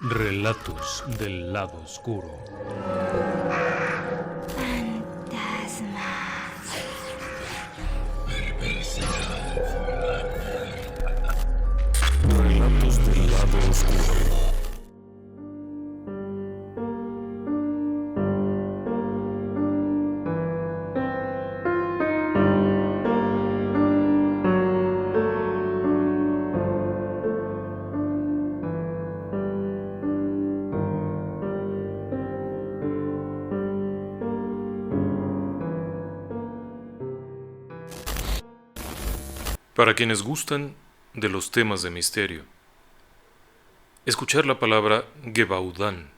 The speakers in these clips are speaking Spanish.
Relatos del lado oscuro. Relatos del lado oscuro. Para quienes gustan de los temas de misterio, escuchar la palabra Gevaudan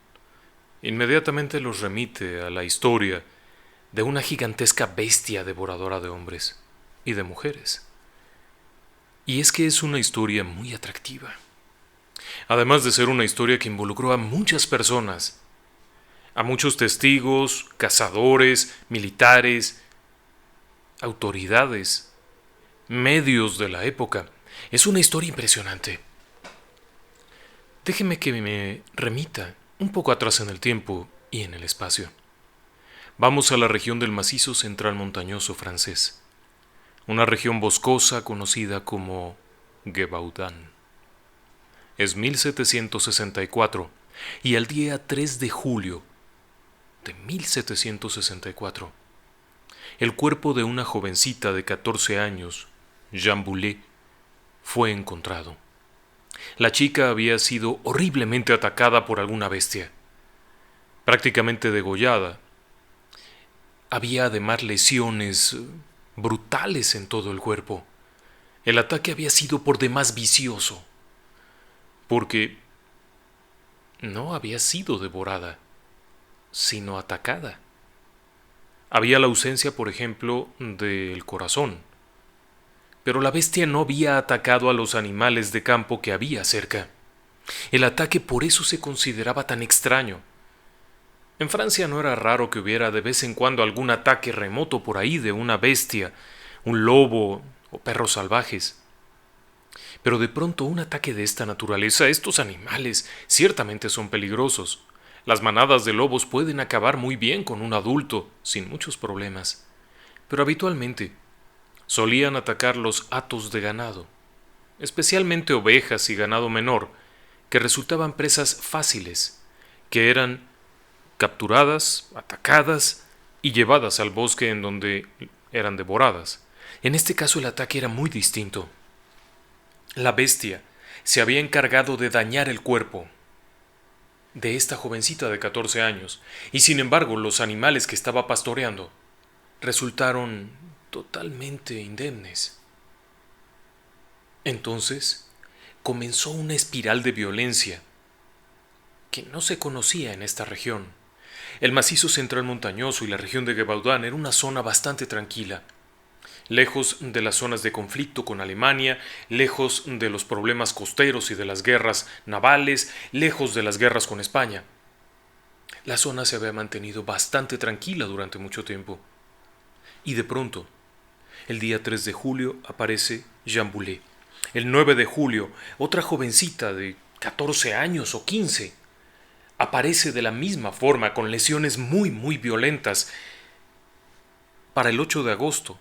inmediatamente los remite a la historia de una gigantesca bestia devoradora de hombres y de mujeres. Y es que es una historia muy atractiva. Además de ser una historia que involucró a muchas personas, a muchos testigos, cazadores, militares, autoridades, medios de la época. Es una historia impresionante. Déjeme que me remita un poco atrás en el tiempo y en el espacio. Vamos a la región del macizo central montañoso francés, una región boscosa conocida como Gevaudan. Es 1764 y el día 3 de julio de 1764, el cuerpo de una jovencita de 14 años, Jean Boulet, fue encontrado. La chica había sido horriblemente atacada por alguna bestia, prácticamente degollada. Había además lesiones brutales en todo el cuerpo. El ataque había sido por demás vicioso, porque no había sido devorada, sino atacada. Había la ausencia, por ejemplo, del corazón, pero la bestia no había atacado a los animales de campo que había cerca. El ataque por eso se consideraba tan extraño. En Francia no era raro que hubiera de vez en cuando algún ataque remoto por ahí de una bestia, un lobo o perros salvajes. Pero de pronto un ataque de esta naturaleza, estos animales ciertamente son peligrosos. Las manadas de lobos pueden acabar muy bien con un adulto, sin muchos problemas. Pero habitualmente solían atacar los hatos de ganado, especialmente ovejas y ganado menor, que resultaban presas fáciles, que eran capturadas, atacadas y llevadas al bosque en donde eran devoradas. En este caso el ataque era muy distinto. La bestia se había encargado de dañar el cuerpo de esta jovencita de 14 años, y sin embargo los animales que estaba pastoreando resultaron totalmente indemnes. Entonces comenzó una espiral de violencia que no se conocía en esta región. El macizo central montañoso y la región de Gevaudan era una zona bastante tranquila, lejos de las zonas de conflicto con Alemania, lejos de los problemas costeros y de las guerras navales, lejos de las guerras con España. La zona se había mantenido bastante tranquila durante mucho tiempo. Y de pronto, el día 3 de julio aparece Jean Boulet. El 9 de julio, otra jovencita de 14 años o 15 aparece de la misma forma, con lesiones muy violentas. Para el 8 de agosto,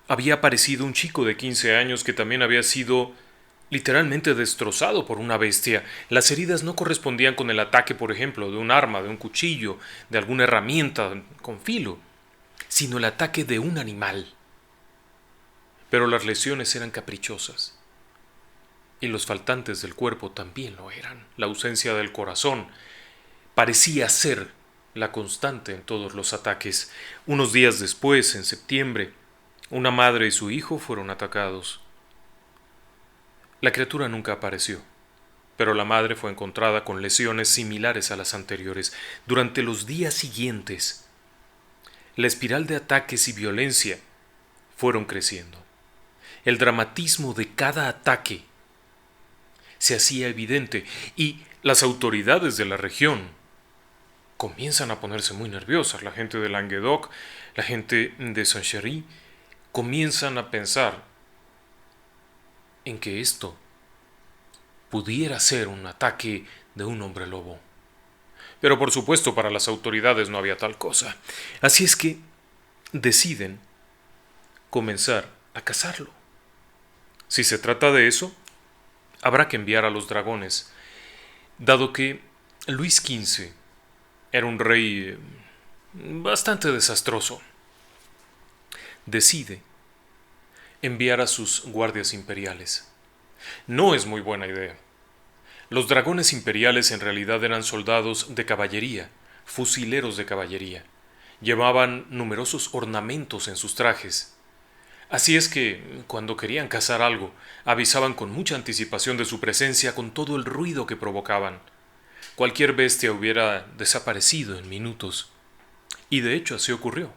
había aparecido un chico de 15 años que también había sido literalmente destrozado por una bestia. Las heridas no correspondían con el ataque, por ejemplo, de un arma, de un cuchillo, de alguna herramienta con filo, sino el ataque de un animal. Pero las lesiones eran caprichosas. Y los faltantes del cuerpo también lo eran. La ausencia del corazón parecía ser la constante en todos los ataques. Unos días después, en septiembre, una madre y su hijo fueron atacados. La criatura nunca apareció, pero la madre fue encontrada con lesiones similares a las anteriores. Durante los días siguientes, la espiral de ataques y violencia fueron creciendo. El dramatismo de cada ataque se hacía evidente y las autoridades de la región comienzan a ponerse muy nerviosas. La gente de Languedoc, la gente de Saint-Chéry, comienzan a pensar en que esto pudiera ser un ataque de un hombre lobo. Pero por supuesto para las autoridades no había tal cosa. Así es que deciden comenzar a cazarlo. Si se trata de eso, habrá que enviar a los dragones, dado que Luis XV era un rey bastante desastroso. Decide enviar a sus guardias imperiales. No es muy buena idea. Los dragones imperiales en realidad eran soldados de caballería, fusileros de caballería. Llevaban numerosos ornamentos en sus trajes. Así es que, cuando querían cazar algo, avisaban con mucha anticipación de su presencia con todo el ruido que provocaban. Cualquier bestia hubiera desaparecido en minutos. Y de hecho así ocurrió.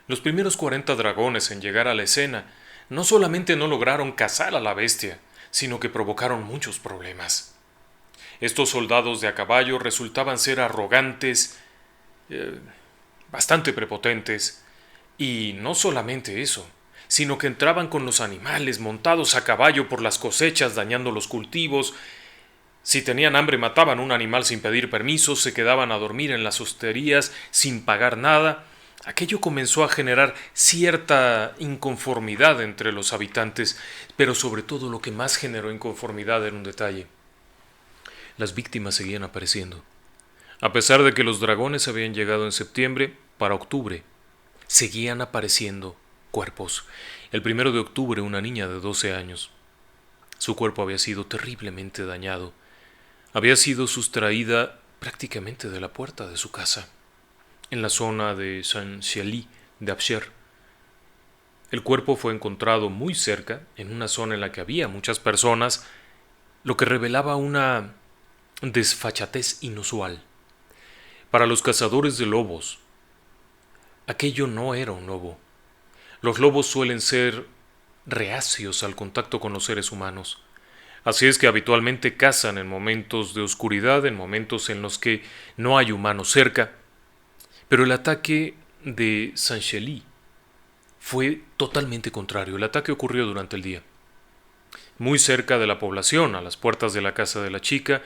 Los primeros 40 dragones en llegar a la escena no solamente no lograron cazar a la bestia, sino que provocaron muchos problemas. Estos soldados de a caballo resultaban ser arrogantes, bastante prepotentes, y no solamente eso, sino que entraban con los animales montados a caballo por las cosechas, dañando los cultivos. Si tenían hambre mataban un animal sin pedir permiso, se quedaban a dormir en las hosterías sin pagar nada. Aquello comenzó a generar cierta inconformidad entre los habitantes, pero sobre todo lo que más generó inconformidad era un detalle. Las víctimas seguían apareciendo. A pesar de que los dragones habían llegado en septiembre, para octubre, seguían apareciendo cuerpos. El 1 de octubre, una niña de 12 años. Su cuerpo había sido terriblemente dañado. Había sido sustraída prácticamente de la puerta de su casa, en la zona de Saint-Chély de Apcher. El cuerpo fue encontrado muy cerca, en una zona en la que había muchas personas, lo que revelaba una desfachatez inusual. Para los cazadores de lobos, aquello no era un lobo. Los lobos suelen ser reacios al contacto con los seres humanos. Así es que habitualmente cazan en momentos de oscuridad, en momentos en los que no hay humanos cerca. Pero el ataque de Saint-Chély fue totalmente contrario. El ataque ocurrió durante el día, muy cerca de la población, a las puertas de la casa de la chica,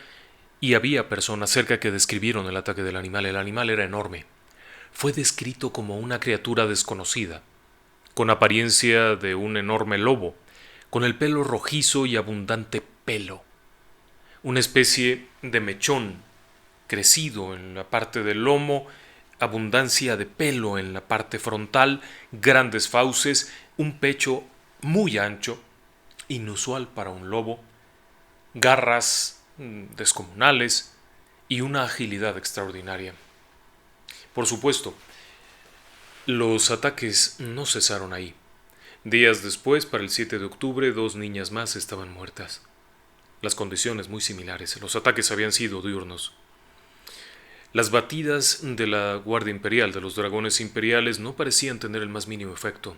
y había personas cerca que describieron el ataque del animal. El animal era enorme. Fue descrito como una criatura desconocida, con apariencia de un enorme lobo, con el pelo rojizo y abundante pelo, una especie de mechón crecido en la parte del lomo, abundancia de pelo en la parte frontal, grandes fauces, un pecho muy ancho, inusual para un lobo, garras descomunales y una agilidad extraordinaria. Por supuesto, los ataques no cesaron ahí. Días después, para el 7 de octubre, 2 niñas más estaban muertas. Las condiciones muy similares. Los ataques habían sido diurnos. Las batidas de la Guardia Imperial, de los dragones imperiales, no parecían tener el más mínimo efecto.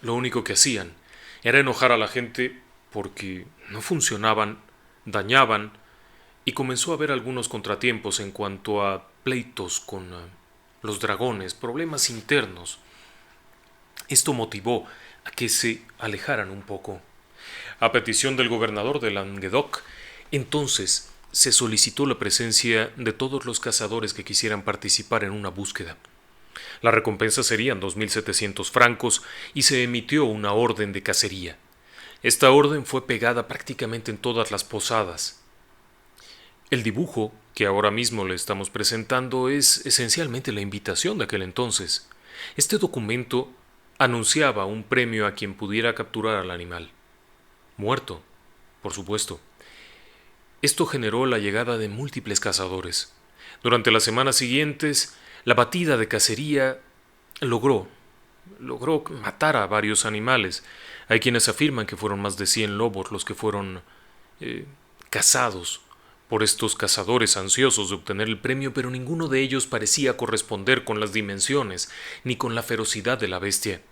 Lo único que hacían era enojar a la gente porque no funcionaban, dañaban, y comenzó a haber algunos contratiempos en cuanto a pleitos con los dragones, problemas internos. Esto motivó a que se alejaran un poco. A petición del gobernador de Languedoc, entonces se solicitó la presencia de todos los cazadores que quisieran participar en una búsqueda. La recompensa serían 2.700 francos y se emitió una orden de cacería. Esta orden fue pegada prácticamente en todas las posadas. El dibujo que ahora mismo le estamos presentando es esencialmente la invitación de aquel entonces. Este documento anunciaba un premio a quien pudiera capturar al animal. Muerto, por supuesto. Esto generó la llegada de múltiples cazadores. Durante las semanas siguientes, la batida de cacería logró matar a varios animales. Hay quienes afirman que fueron más de 100 lobos los que fueron cazados por estos cazadores ansiosos de obtener el premio, pero ninguno de ellos parecía corresponder con las dimensiones ni con la ferocidad de la bestia.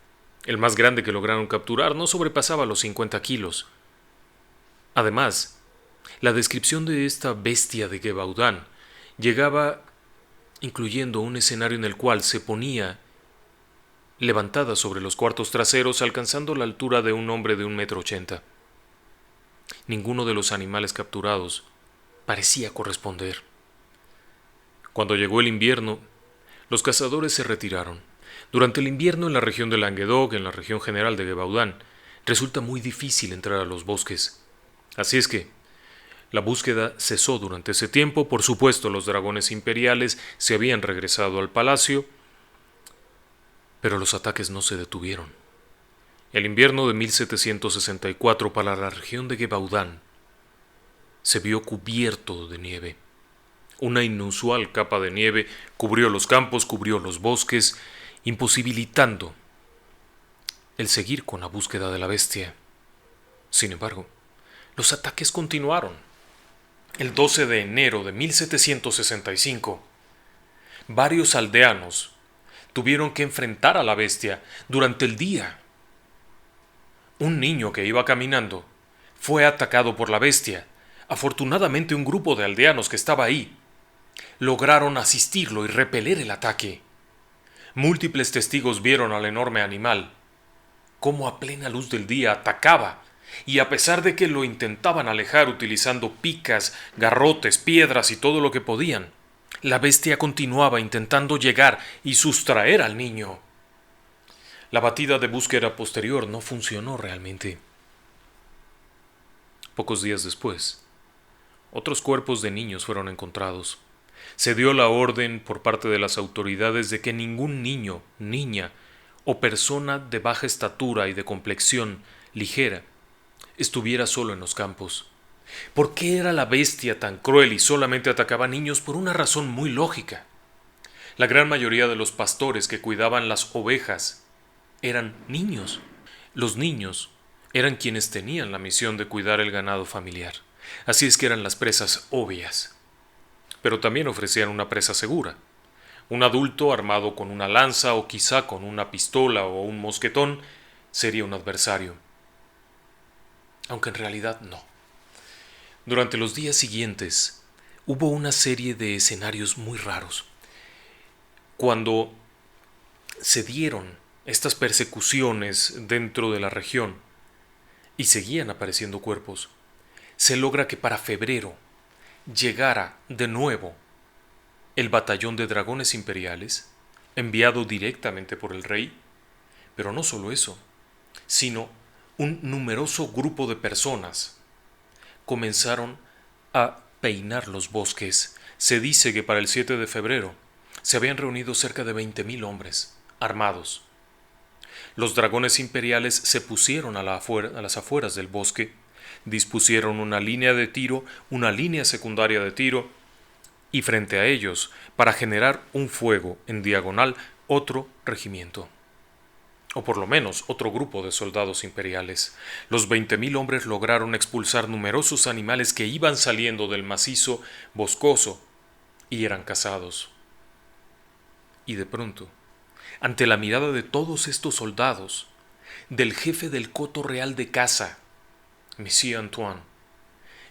El más grande que lograron capturar no sobrepasaba los 50 kilos. Además, la descripción de esta bestia de Gévaudan llegaba incluyendo un escenario en el cual se ponía levantada sobre los cuartos traseros, alcanzando la altura de un hombre de 1,80 m. Ninguno de los animales capturados parecía corresponder. Cuando llegó el invierno, los cazadores se retiraron. Durante el invierno en la región de Languedoc, en la región general de Gévaudan, resulta muy difícil entrar a los bosques. Así es que la búsqueda cesó durante ese tiempo. Por supuesto, los dragones imperiales se habían regresado al palacio, pero los ataques no se detuvieron. El invierno de 1764 para la región de Gévaudan se vio cubierto de nieve. Una inusual capa de nieve cubrió los campos, cubrió los bosques, imposibilitando el seguir con la búsqueda de la bestia. Sin embargo, los ataques continuaron. El 12 de enero de 1765, varios aldeanos tuvieron que enfrentar a la bestia durante el día. Un niño que iba caminando fue atacado por la bestia. Afortunadamente, un grupo de aldeanos que estaba ahí lograron asistirlo y repeler el ataque. Múltiples testigos vieron al enorme animal, cómo a plena luz del día atacaba, y a pesar de que lo intentaban alejar utilizando picas, garrotes, piedras y todo lo que podían, la bestia continuaba intentando llegar y sustraer al niño. La batida de búsqueda posterior no funcionó realmente. Pocos días después, otros cuerpos de niños fueron encontrados. Se dio la orden por parte de las autoridades de que ningún niño, niña o persona de baja estatura y de complexión ligera estuviera solo en los campos. ¿Por qué era la bestia tan cruel y solamente atacaba niños? Por una razón muy lógica. La gran mayoría de los pastores que cuidaban las ovejas eran niños. Los niños eran quienes tenían la misión de cuidar el ganado familiar. Así es que eran las presas obvias. Pero también ofrecían una presa segura. Un adulto armado con una lanza o quizá con una pistola o un mosquetón sería un adversario. Aunque en realidad no. Durante los días siguientes hubo una serie de escenarios muy raros. Cuando se dieron estas persecuciones dentro de la región y seguían apareciendo cuerpos, se logra que para febrero llegara de nuevo el batallón de dragones imperiales, enviado directamente por el rey, pero no solo eso, sino un numeroso grupo de personas comenzaron a peinar los bosques. Se dice que para el 7 de febrero se habían reunido cerca de 20.000 hombres armados. Los dragones imperiales se pusieron a las afueras del bosque, dispusieron una línea de tiro, una línea secundaria de tiro, y frente a ellos, para generar un fuego en diagonal, otro regimiento. O por lo menos otro grupo de soldados imperiales. Los 20.000 hombres lograron expulsar numerosos animales que iban saliendo del macizo boscoso y eran cazados. Y de pronto, ante la mirada de todos estos soldados, del jefe del coto real de caza, Monsieur Antoine,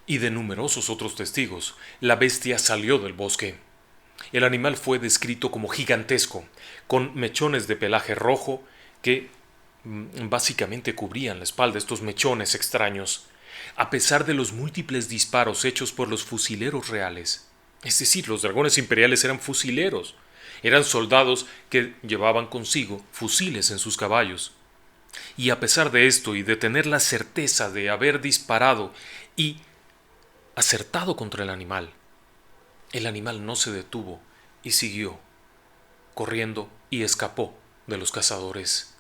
y de numerosos otros testigos, la bestia salió del bosque. El animal fue descrito como gigantesco, con mechones de pelaje rojo que básicamente cubrían la espalda, estos mechones extraños, a pesar de los múltiples disparos hechos por los fusileros reales. Es decir, los dragones imperiales eran fusileros, eran soldados que llevaban consigo fusiles en sus caballos. Y a pesar de esto y de tener la certeza de haber disparado y acertado contra el animal no se detuvo y siguió corriendo y escapó de los cazadores.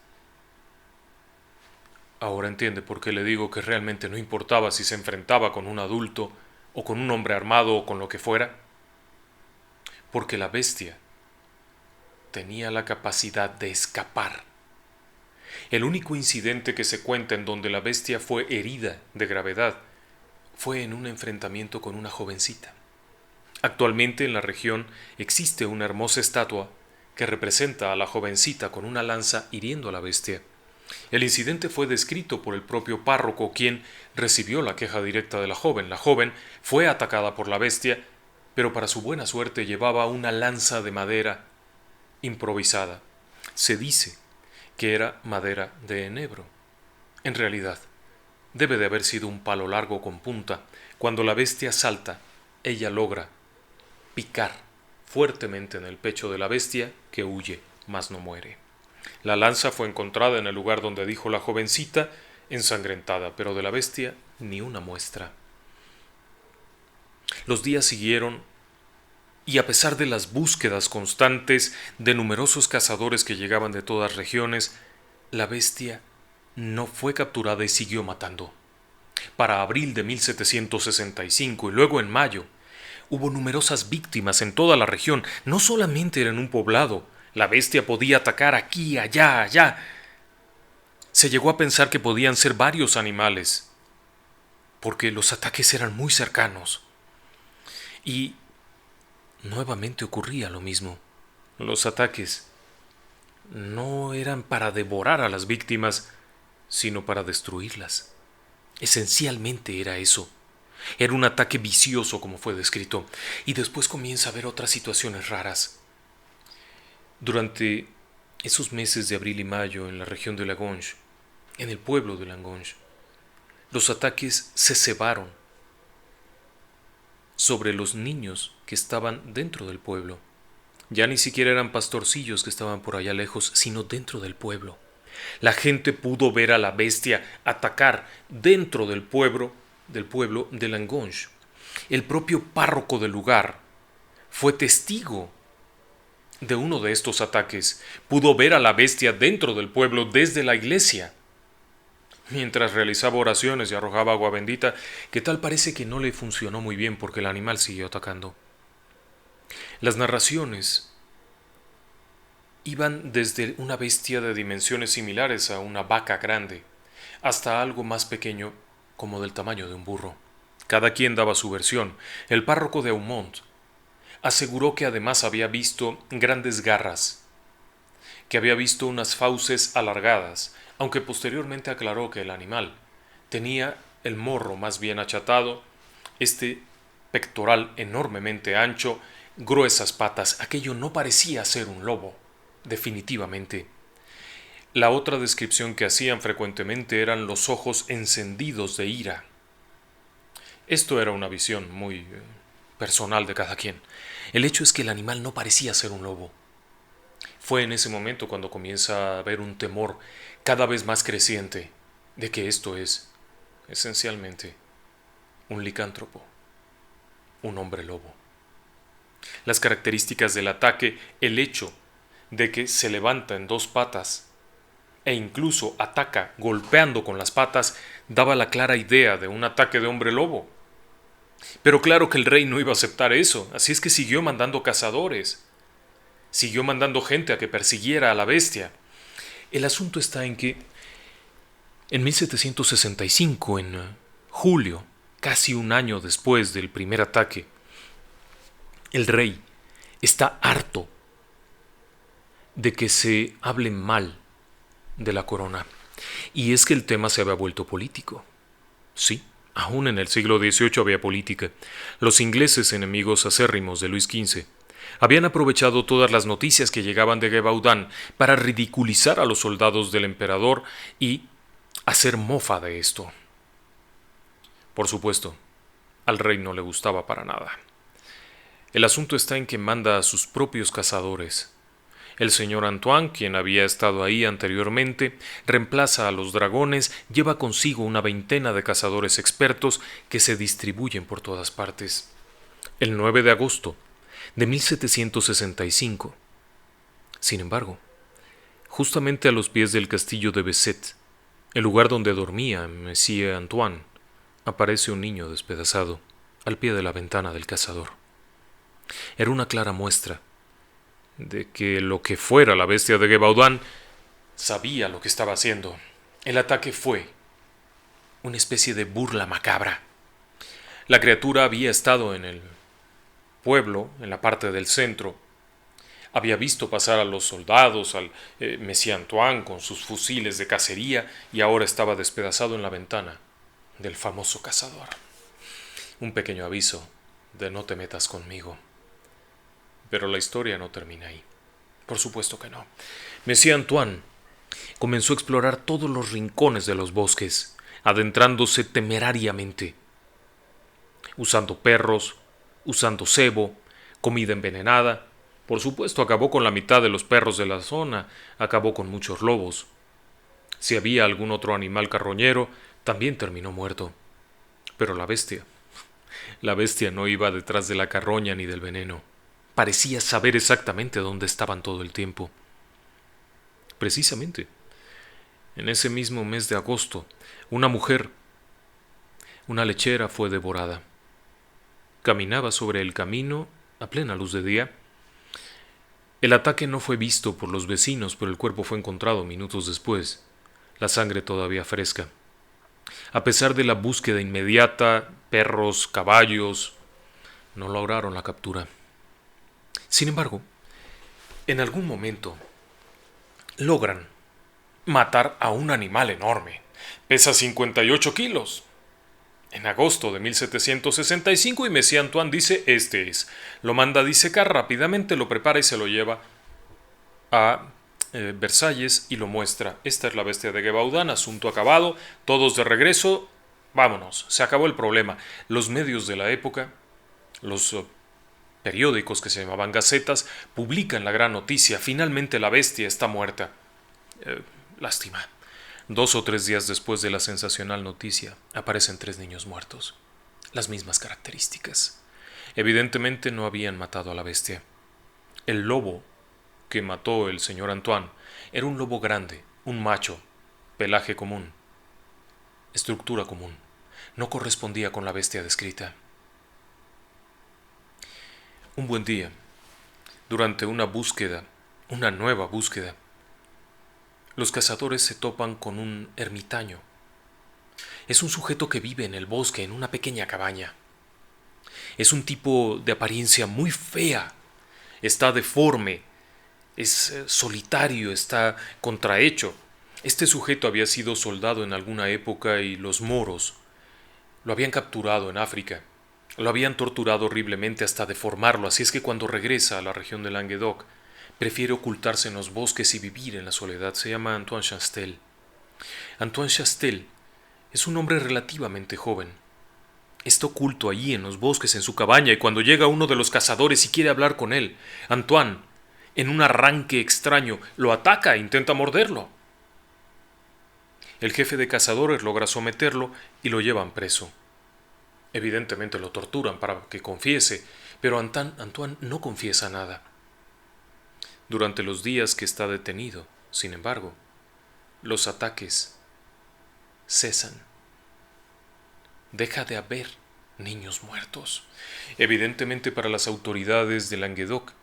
Ahora entiende por qué le digo que realmente no importaba si se enfrentaba con un adulto o con un hombre armado o con lo que fuera, porque la bestia tenía la capacidad de escapar. El único incidente que se cuenta en donde la bestia fue herida de gravedad fue en un enfrentamiento con una jovencita. Actualmente en la región existe una hermosa estatua que representa a la jovencita con una lanza hiriendo a la bestia. El incidente fue descrito por el propio párroco, quien recibió la queja directa de la joven. La joven fue atacada por la bestia, pero para su buena suerte llevaba una lanza de madera improvisada. Se dice que era madera de enebro. En realidad, debe de haber sido un palo largo con punta. Cuando la bestia salta, ella logra picar fuertemente en el pecho de la bestia, que huye, mas no muere. La lanza fue encontrada en el lugar donde dijo la jovencita, ensangrentada, pero de la bestia ni una muestra. Los días siguieron y a pesar de las búsquedas constantes de numerosos cazadores que llegaban de todas regiones, la bestia no fue capturada y siguió matando. Para abril de 1765 y luego en mayo, hubo numerosas víctimas en toda la región. No solamente era en un poblado, la bestia podía atacar aquí, allá, allá. Se llegó a pensar que podían ser varios animales, porque los ataques eran muy cercanos. Y nuevamente ocurría lo mismo. Los ataques no eran para devorar a las víctimas, sino para destruirlas. Esencialmente era eso. Era un ataque vicioso, como fue descrito, y después comienza a haber otras situaciones raras. Durante esos meses de abril y mayo en la región de Langonge, en el pueblo de Langonge, los ataques se cebaron sobre los niños que estaban dentro del pueblo. Ya ni siquiera eran pastorcillos que estaban por allá lejos, sino dentro del pueblo. La gente pudo ver a la bestia atacar dentro del pueblo de Langonge. El propio párroco del lugar fue testigo de uno de estos ataques. Pudo ver a la bestia dentro del pueblo desde la iglesia, mientras realizaba oraciones y arrojaba agua bendita, que tal parece que no le funcionó muy bien porque el animal siguió atacando. Las narraciones iban desde una bestia de dimensiones similares a una vaca grande, hasta algo más pequeño como del tamaño de un burro. Cada quien daba su versión. El párroco de Aumont aseguró que además había visto grandes garras, que había visto unas fauces alargadas, aunque posteriormente aclaró que el animal tenía el morro más bien achatado, este pectoral enormemente ancho, gruesas patas. Aquello no parecía ser un lobo, definitivamente. La otra descripción que hacían frecuentemente eran los ojos encendidos de ira. Esto era una visión muy personal de cada quien. El hecho es que el animal no parecía ser un lobo. Fue en ese momento cuando comienza a haber un temor cada vez más creciente de que esto es, esencialmente, un licántropo, un hombre lobo. Las características del ataque, el hecho de que se levanta en dos patas e incluso ataca golpeando con las patas, daba la clara idea de un ataque de hombre lobo. Pero claro que el rey no iba a aceptar eso, así es que siguió mandando cazadores, siguió mandando gente a que persiguiera a la bestia. El asunto está en que en 1765, en julio, casi un año después del primer ataque, el rey está harto de que se hable mal de la corona. Y es que el tema se había vuelto político. Sí, aún en el siglo XVIII había política. Los ingleses, enemigos acérrimos de Luis XV, habían aprovechado todas las noticias que llegaban de Gévaudan para ridiculizar a los soldados del emperador y hacer mofa de esto. Por supuesto, al rey no le gustaba para nada. El asunto está en que manda a sus propios cazadores. El señor Antoine, quien había estado ahí anteriormente, reemplaza a los dragones, lleva consigo una veintena de cazadores expertos que se distribuyen por todas partes. El 9 de agosto de 1765. Sin embargo, justamente a los pies del castillo de Besset, el lugar donde dormía Monsieur Antoine, aparece un niño despedazado al pie de la ventana del cazador. Era una clara muestra de que lo que fuera la bestia de Gévaudan sabía lo que estaba haciendo. El ataque fue una especie de burla macabra. La criatura había estado en el pueblo, en la parte del centro. Había visto pasar a los soldados, al Monsieur Antoine con sus fusiles de cacería, y ahora estaba despedazado en la ventana del famoso cazador. Un pequeño aviso de no te metas conmigo. Pero la historia no termina ahí. Por supuesto que no. Monsieur Antoine comenzó a explorar todos los rincones de los bosques, adentrándose temerariamente, usando perros, usando cebo, comida envenenada. Por supuesto, acabó con la mitad de los perros de la zona, acabó con muchos lobos. Si había algún otro animal carroñero, también terminó muerto. Pero la bestia no iba detrás de la carroña ni del veneno. Parecía saber exactamente dónde estaban todo el tiempo. Precisamente, en ese mismo mes de agosto, una mujer, una lechera, fue devorada. Caminaba sobre el camino a plena luz de día. El ataque no fue visto por los vecinos, pero el cuerpo fue encontrado minutos después, la sangre todavía fresca. A pesar de la búsqueda inmediata, perros, caballos, no lograron la captura. Sin embargo, en algún momento logran matar a un animal enorme. Pesa 58 kilos. En agosto de 1765 y Messier Antoine dice: este es. Lo manda a disecar rápidamente, lo prepara y se lo lleva a Versalles y lo muestra. Esta es la bestia de Gévaudan, asunto acabado, todos de regreso, vámonos, se acabó el problema. Los medios de la época, los periódicos que se llamaban gacetas, publican la gran noticia: finalmente la bestia está muerta. Lástima. 2 o 3 días después de la sensacional noticia, aparecen 3 niños muertos. Las mismas características. Evidentemente no habían matado a la bestia. El lobo que mató el señor Antoine era un lobo grande, un macho, pelaje común, estructura común. No correspondía con la bestia descrita. Un buen día, durante una nueva búsqueda, los cazadores se topan con un ermitaño. Es un sujeto que vive en el bosque, en una pequeña cabaña. Es un tipo de apariencia muy fea. Está deforme, es solitario, está contrahecho. Este sujeto había sido soldado en alguna época y los moros lo habían capturado en África. Lo habían torturado horriblemente hasta deformarlo, así es que cuando regresa a la región de Languedoc, prefiere ocultarse en los bosques y vivir en la soledad. Se llama Antoine Chastel. Antoine Chastel es un hombre relativamente joven. Está oculto allí en los bosques, en su cabaña, y cuando llega uno de los cazadores y quiere hablar con él, Antoine, en un arranque extraño, lo ataca e intenta morderlo. El jefe de cazadores logra someterlo y lo llevan preso. Evidentemente lo torturan para que confiese, pero Antoine no confiesa nada. Durante los días que está detenido, sin embargo, los ataques cesan. Deja de haber niños muertos. Evidentemente para las autoridades de Languedoc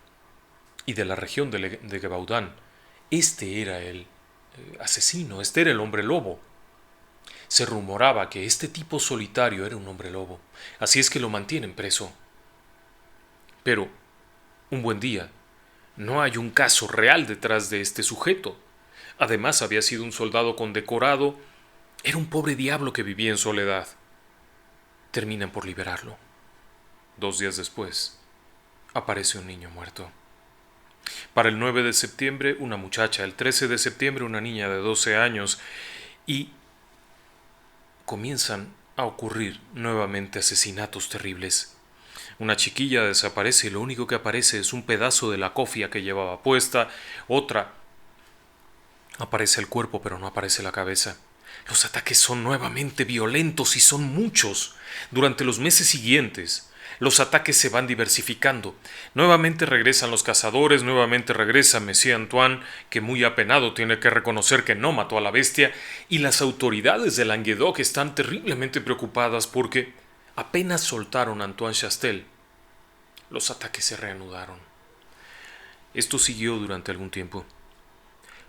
y de la región de Gévaudan, este era el asesino, este era el hombre lobo. Se rumoraba que este tipo solitario era un hombre lobo, así es que lo mantienen preso. Pero, un buen día, no hay un caso real detrás de este sujeto. Además, había sido un soldado condecorado. Era un pobre diablo que vivía en soledad. Terminan por liberarlo. 2 días después, aparece un niño muerto. Para el 9 de septiembre, una muchacha. El 13 de septiembre, una niña de 12 años. Y comienzan a ocurrir nuevamente asesinatos terribles. Una chiquilla desaparece y lo único que aparece es un pedazo de la cofia que llevaba puesta. Otra, aparece el cuerpo pero no aparece la cabeza. Los ataques son nuevamente violentos y son muchos. Durante los meses siguientes, los ataques se van diversificando. Nuevamente regresan los cazadores, nuevamente regresa Messier Antoine, que muy apenado tiene que reconocer que no mató a la bestia, y las autoridades de Languedoc están terriblemente preocupadas porque apenas soltaron a Antoine Chastel, los ataques se reanudaron. Esto siguió durante algún tiempo.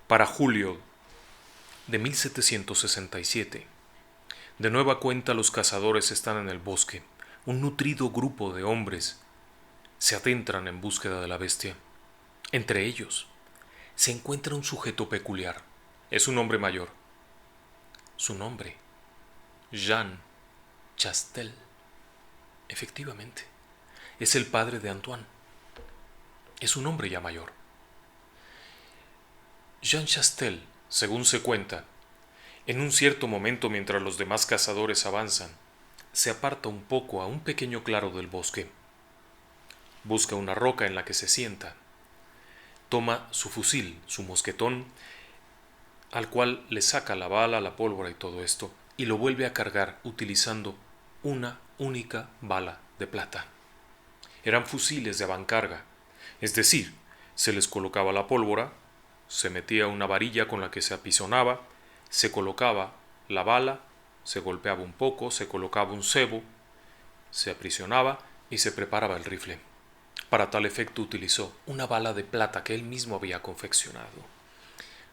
Para julio de 1767, de nueva cuenta los cazadores están en el bosque. Un nutrido grupo de hombres se adentran en búsqueda de la bestia. Entre ellos se encuentra un sujeto peculiar. Es un hombre mayor. Su nombre, Jean Chastel. Efectivamente, es el padre de Antoine. Es un hombre ya mayor. Jean Chastel, según se cuenta, en un cierto momento mientras los demás cazadores avanzan, se aparta un poco a un pequeño claro del bosque. busca una roca en la que se sienta, toma su fusil, su mosquetón, al cual le saca la bala, la pólvora y todo esto, y lo vuelve a cargar utilizando una única bala de plata. Eran fusiles de avancarga, es decir, se les colocaba la pólvora, se metía una varilla con la que se apisonaba, se colocaba la bala, se golpeaba un poco, se colocaba un cebo, se aprisionaba y se preparaba el rifle. Para tal efecto utilizó una bala de plata que él mismo había confeccionado.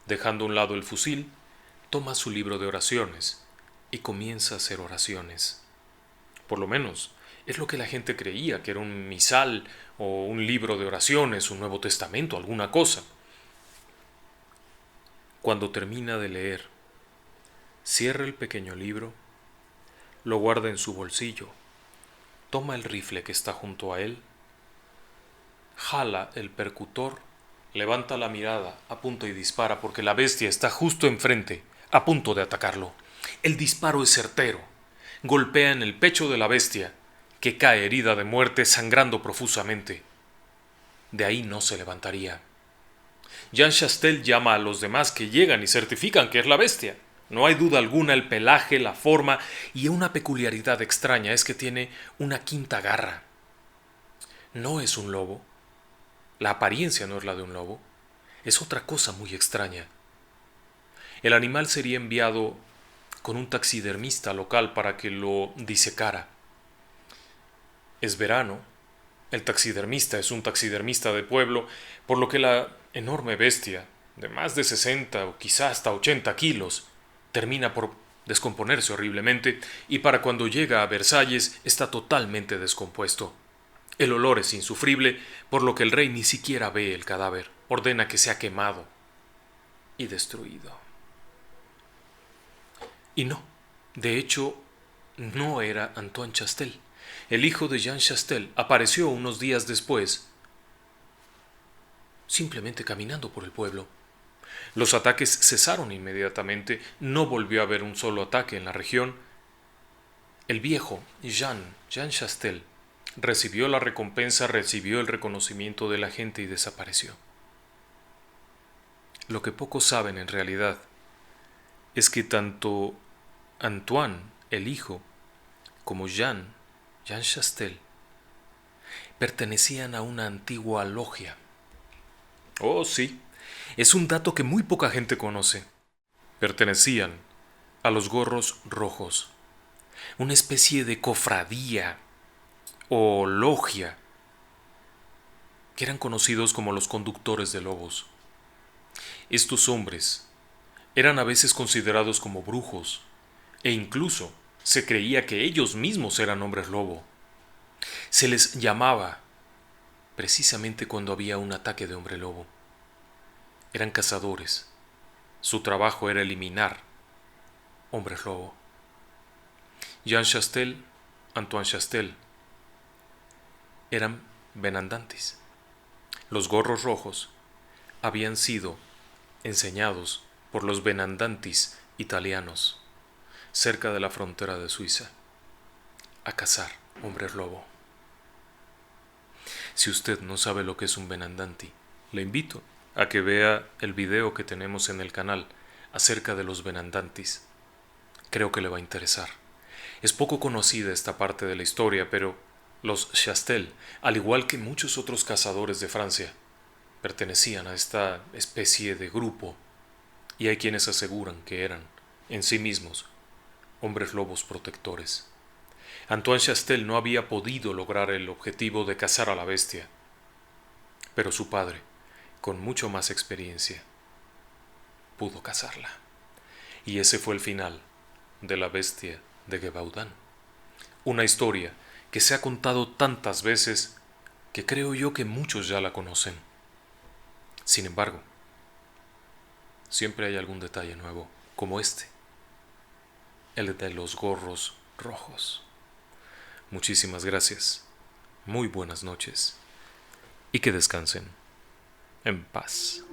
Dejando a un lado el fusil, toma su libro de oraciones y comienza a hacer oraciones. Por lo menos es lo que la gente creía, que era un misal o un libro de oraciones, un Nuevo Testamento, alguna cosa. Cuando termina de leer, cierra el pequeño libro, lo guarda en su bolsillo, toma el rifle que está junto a él, jala el percutor, levanta la mirada, apunta y dispara porque la bestia está justo enfrente, a punto de atacarlo. El disparo es certero, golpea en el pecho de la bestia, que cae herida de muerte sangrando profusamente. De ahí no se levantaría. Jean Chastel llama a los demás que llegan y certifican que es la bestia. No hay duda alguna, el pelaje, la forma y una peculiaridad extraña es que tiene una quinta garra. No es un lobo. La apariencia no es la de un lobo. Es otra cosa muy extraña. El animal sería enviado con un taxidermista local para que lo disecara. Es verano. El taxidermista es un taxidermista de pueblo, por lo que la enorme bestia, de más de 60 o quizá hasta 80 kilos, termina por descomponerse horriblemente y para cuando llega a Versalles está totalmente descompuesto. El olor es insufrible, por lo que el rey ni siquiera ve el cadáver, ordena que sea quemado y destruido. Y no, de hecho, no era Antoine Chastel. El hijo de Jean Chastel apareció unos días después, simplemente caminando por el pueblo. Los ataques cesaron inmediatamente, no volvió a haber un solo ataque en la región. El viejo Jean Chastel recibió la recompensa, recibió el reconocimiento de la gente y desapareció. Lo que pocos saben en realidad es que tanto Antoine, el hijo, como Jean Chastel, pertenecían a una antigua logia. Oh, sí, es un dato que muy poca gente conoce. Pertenecían a los Gorros Rojos, una especie de cofradía o logia que eran conocidos como los conductores de lobos. Estos hombres eran a veces considerados como brujos e incluso se creía que ellos mismos eran hombres lobo. Se les llamaba precisamente cuando había un ataque de hombre lobo. Eran cazadores. Su trabajo era eliminar hombres lobo. Jean Chastel, Antoine Chastel, eran benandantes. Los gorros rojos habían sido enseñados por los benandantes italianos cerca de la frontera de Suiza a cazar hombres lobo. Si usted no sabe lo que es un benandanti, le invito a que vea el video que tenemos en el canal acerca de los benandantis. Creo que le va a interesar. Es poco conocida esta parte de la historia, pero los Chastel, al igual que muchos otros cazadores de Francia, pertenecían a esta especie de grupo, y hay quienes aseguran que eran, en sí mismos, hombres lobos protectores. Antoine Chastel no había podido lograr el objetivo de cazar a la bestia, pero su padre, con mucho más experiencia, pudo cazarla. Y ese fue el final de la bestia de Gévaudan. Una historia que se ha contado tantas veces que creo yo que muchos ya la conocen. Sin embargo, siempre hay algún detalle nuevo, como este, el de los gorros rojos. Muchísimas gracias, muy buenas noches y que descansen en paz.